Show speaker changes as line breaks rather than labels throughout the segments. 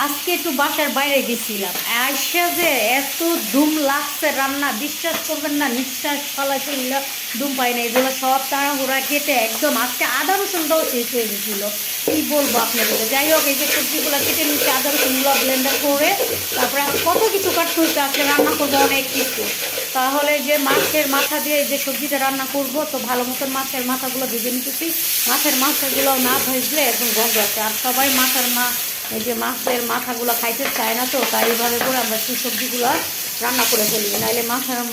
আজকে একটু বাসার বাইরে গেছিলাম, আইসা যে এত ধুম লাগছে রান্না, বিশ্বাস করবেন না, নিঃশ্বাস ফলা চলল, ধুম পাই না। এগুলো সব তাড়াহুড়া কেটে একদম আজকে আদা রসুনটাও শেষ হয়ে গেছিলো। কী বলবো আপনাদের। যাই হোক, এই যে সবজিগুলো কেটে নিচ্ছে, আদা রসুনগুলো ব্লেন্ডার করে, তারপরে কত কিছু কাটতে হচ্ছে। আজকে রান্না করবো অনেক কিছু। তাহলে যে মাছের মাথা দিয়ে যে সবজিটা রান্না করব, তো ভালো মতন মাছের মাথাগুলো ভেজে নিতেছি। মাছের মাথাগুলো না ভাজলে একদম গন্ধ আছে, আর সবাই এই যে মাছের মাথাগুলো খাইতে চায় না, তো তাই এইভাবে করে আমরা সেই সবজিগুলো রান্না করে ফেলি, নাহলে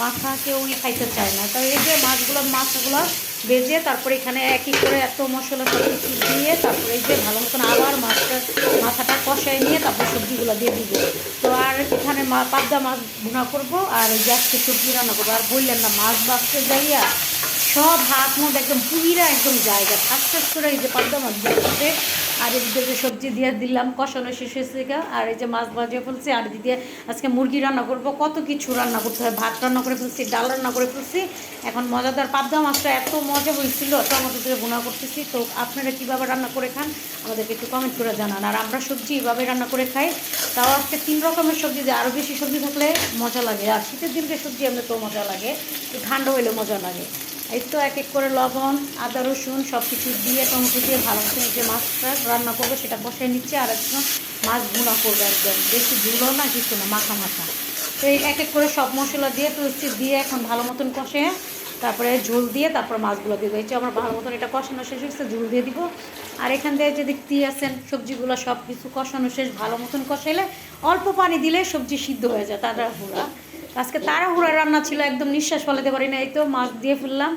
মাথা কেউই খাইতে চায় না। তো এই যে মাছগুলো ভেজে তারপরে এখানে একই করে এত মশলা সব কিছু দিয়ে, তারপরে এই যে ভালো মতন আবার মাথাটা কষায় নিয়ে তারপর সবজিগুলো দিয়ে দিব। তো আর এখানে পাবদা মাছ ভুনা করব, আর এই যে আজকে সবজি রান্না করবো। আর বললেন না, মাছ বাঁচতে যাইয়া সব হাত মুখ একদম পুইরা একদম জায়গা ঠাস করে এই যে পাবদা মাছ দিয়ে, আর এদিকে যে সবজি দিয়ে দিলাম, কষানো শেষ হয়েছে। আর এই যে মাছ ভাজিয়ে ফেলছি, আর এদিকে আজকে মুরগি রান্না করব। কত কিছু রান্না করতে হয়, ভাত রান্না করে ফেলছি, ডাল রান্না করে ফেলছি। এখন মজাদার পাবদা মাছটা এত মজা হয়েছিল, টমেটো দিয়ে ভুনা করতেছি। তো আপনারা কীভাবে রান্না করে খান আমাদেরকে একটু কমেন্ট করে জানান। আর আমরা সবজি এভাবে রান্না করে খাই, তাও আজকে 3 রকমের সবজি দিয়ে, আরও বেশি সবজি থাকলে মজা লাগে। আর শীতের দিনকে সবজি এমনি তো মজা লাগে, ঠান্ডা হইলে মজা লাগে। এই তো এক এক করে লবণ, আদা রসুন সব কিছু দিয়ে, টমেটো দিয়ে ভালো মতো যে মাছটা রান্না করবো সেটা বসাই নিচ্ছে। আর একদম মাছ ভুনা করবো, একদম বেশি ঝুলো না, কিছু না, মাখা মাখা। তো এই এক এক করে সব মশলা দিয়ে দিয়ে এখন ভালো মতন কষে, তারপরে ঝোল দিয়ে তারপর মাছগুলো দিব। এই যে আমার ভালো মতন এটা কষানো শেষ হচ্ছে, ঝোল দিয়ে দিব। আর এখান থেকে যে দেখতে আছেন সবজিগুলো সব কিছু কষানো শেষ, ভালো মতন কষাইলে অল্প পানি দিলে সবজি সিদ্ধ হয়ে যায় তাড়াহুড়া। আজকে তাড়াহুড়া রান্না ছিল, একদম নিঃশ্বাস ফলাতে পারি না। এই তো মাছ দিয়ে ফেললাম,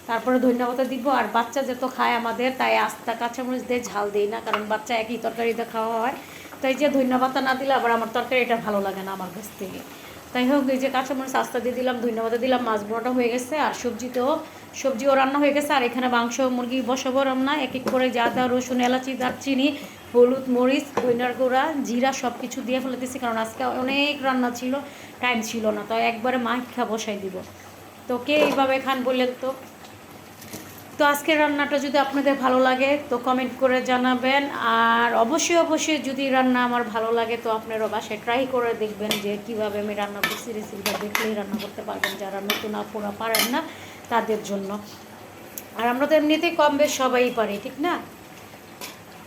তারপরে ধন্যবাদ দিব। আর বাচ্চা যেত খায় আমাদের, তাই আস্তা কাঁচামরিচ দিয়ে ঝাল দিই না, কারণ বাচ্চা একই তরকারিতে খাওয়া হয়। তাই যে ধন্যবাদ না দিলে আবার আমার তরকারি এটা ভালো লাগে না আমার কাছ থেকে। তাই হোক, এই যে কাঁচামরিচ আস্তা দিয়ে দিলাম, ধন্যবাদ দিলাম। মাছ বড়াটা হয়ে গেছে, আর সবজিও রান্না হয়ে গেছে। আর এখানে মাংস মুরগি বসাবো রান্না, এক এক করে আদা রসুন এলাচি দারচিনি হলুদ মরিচ ধনিয়ার গুঁড়া জিরা সব কিছু দিয়ে ফেলেতেছি, কারণ আজকে অনেক রান্না ছিল, টাইম ছিল না। তো একবারে মাখা বসাই দিব। তো কে এইভাবে খান বললেন তো? তো আজকের রান্নাটা যদি আপনাদের ভালো লাগে তো কমেন্ট করে জানাবেন। আর অবশ্যই যদি রান্না আমার ভালো লাগে তো আপনারা বাসায় ট্রাই করে দেখবেন যে কীভাবে আমি রান্না করছি। রেসিপিটা দেখলেই রান্না করতে পারবেন, যারা নতুন আপুরা পারেন না তাদের জন্য। আর আমরা তো এমনিতেই কম বেশ সবাই পারি, ঠিক না?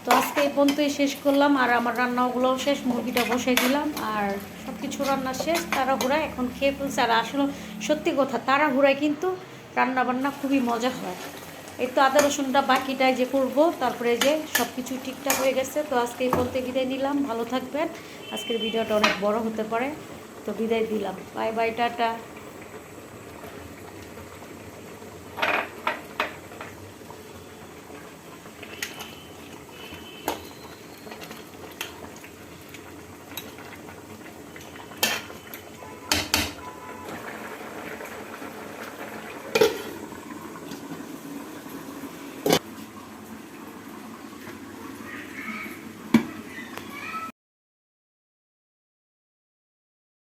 তো আজকে এই পর্যন্তই শেষ করলাম। আর আমার রান্নাগুলোও শেষ, মুরগিটা বসাই দিলাম, আর সব কিছু রান্না শেষ। তাড়াহুড়ায় এখন খেয়ে ফেলছে। আর আসলে সত্যি কথা, তাড়াহুড়ায় কিন্তু রান্নাবান্না খুবই মজা হয়। এই তো আদা রসুনটা বাকিটাই যে করব, তারপরে যে সব কিছু ঠিকঠাক হয়ে গেছে। তো আজকে এই পর্যন্ত বিদায় নিলাম, ভালো থাকবেন। আজকের ভিডিওটা অনেক বড় হতে পারে, তো বিদায় দিলাম। Bye bye, tata.